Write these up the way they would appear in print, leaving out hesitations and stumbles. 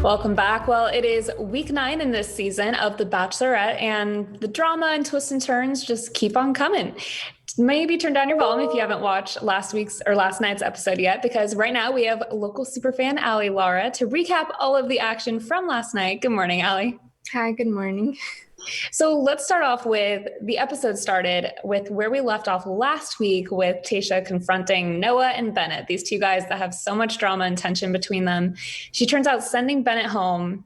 Welcome back. Well, it is week 9 in this season of The Bachelorette, and the drama and twists and turns just keep on coming. Maybe turn down your volume if you haven't watched last night's episode yet, because right now we have local superfan Allie Laura to recap all of the action from last night. Good morning, Allie. Hi, good morning. So let's start off with the episode started with where we left off last week with Tayshia confronting Noah and Bennett, these two guys that have so much drama and tension between them. She turns out sending Bennett home,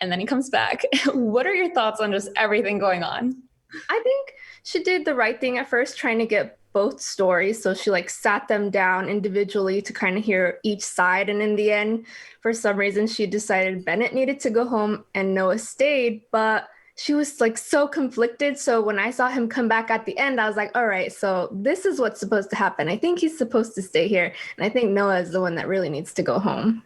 and then he comes back. What are your thoughts on just everything going on? I think she did the right thing at first, trying to get both stories. So she sat them down individually to kind of hear each side. And in the end, for some reason, she decided Bennett needed to go home and Noah stayed. But she was so conflicted. So when I saw him come back at the end, I was like, all right, so this is what's supposed to happen. I think he's supposed to stay here. And I think Noah is the one that really needs to go home.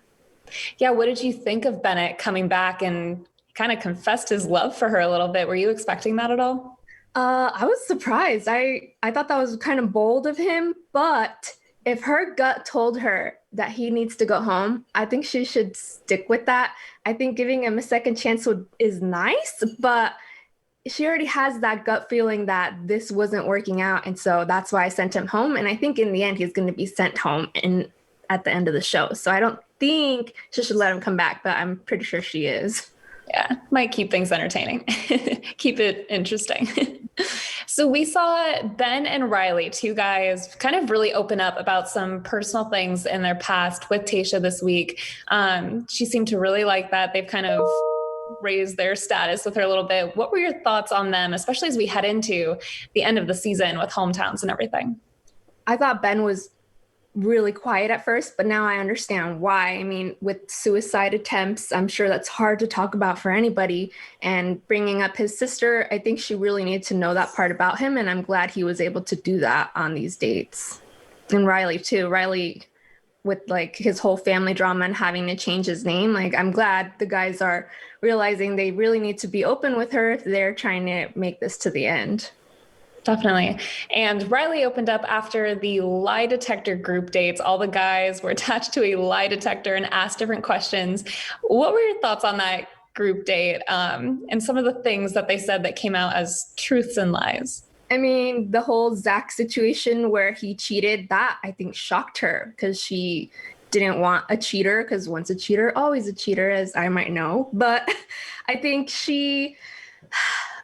Yeah, what did you think of Bennett coming back and kind of confessed his love for her a little bit? Were you expecting that at all? I was surprised. I thought that was kind of bold of him, but if her gut told her that he needs to go home, I think she should stick with that. I think giving him a second chance is nice, but she already has that gut feeling that this wasn't working out. And so that's why I sent him home. And I think in the end, he's going to be sent home at the end of the show. So I don't think she should let him come back, but I'm pretty sure she is. Yeah, might keep things entertaining. Keep it interesting. So we saw Ben and Riley, two guys, kind of really open up about some personal things in their past with Tayshia this week. She seemed to really like that. They've kind of raised their status with her a little bit. What were your thoughts on them, especially as we head into the end of the season with hometowns and everything? I thought Ben was really quiet at first, but now I understand why. I mean, with suicide attempts, I'm sure that's hard to talk about for anybody. And bringing up his sister, I think she really needed to know that part about him. And I'm glad he was able to do that on these dates. And Riley too. Riley with his whole family drama and having to change his name. I'm glad the guys are realizing they really need to be open with her if they're trying to make this to the end. Definitely. And Riley opened up after the lie detector group dates. All the guys were attached to a lie detector and asked different questions. What were your thoughts on that group date and some of the things that they said that came out as truths and lies? I mean, the whole Zach situation where he cheated, that I think shocked her because she didn't want a cheater, because once a cheater, always a cheater, as I might know. But I think she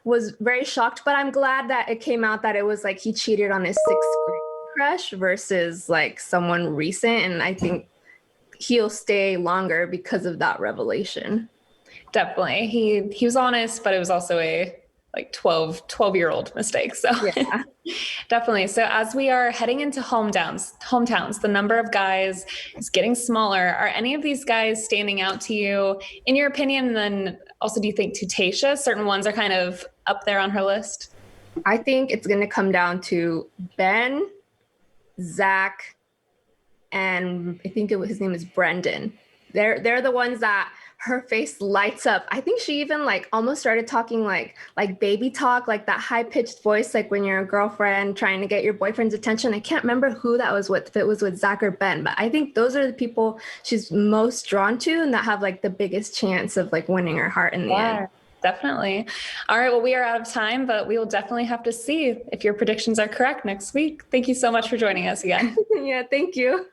was very shocked, but I'm glad that it came out that it was he cheated on his sixth grade crush versus someone recent. And I think he'll stay longer because of that revelation. Definitely. He was honest, but it was also a 12-year-old mistake. So yeah. Definitely. So as we are heading into hometowns, the number of guys is getting smaller. Are any of these guys standing out to you in your opinion? And then also, do you think to Tayshia, certain ones are kind of up there on her list? I think it's going to come down to Ben, Zach, and I think his name is Brendan. They're the ones that her face lights up. I think she even almost started talking like baby talk, that high-pitched voice, when you're a girlfriend trying to get your boyfriend's attention. I can't remember who that was with, if it was with Zach or Ben, but I think those are the people she's most drawn to and that have the biggest chance of winning her heart in the end. Definitely. All right. Well, we are out of time, but we will definitely have to see if your predictions are correct next week. Thank you so much for joining us again. Yeah, thank you.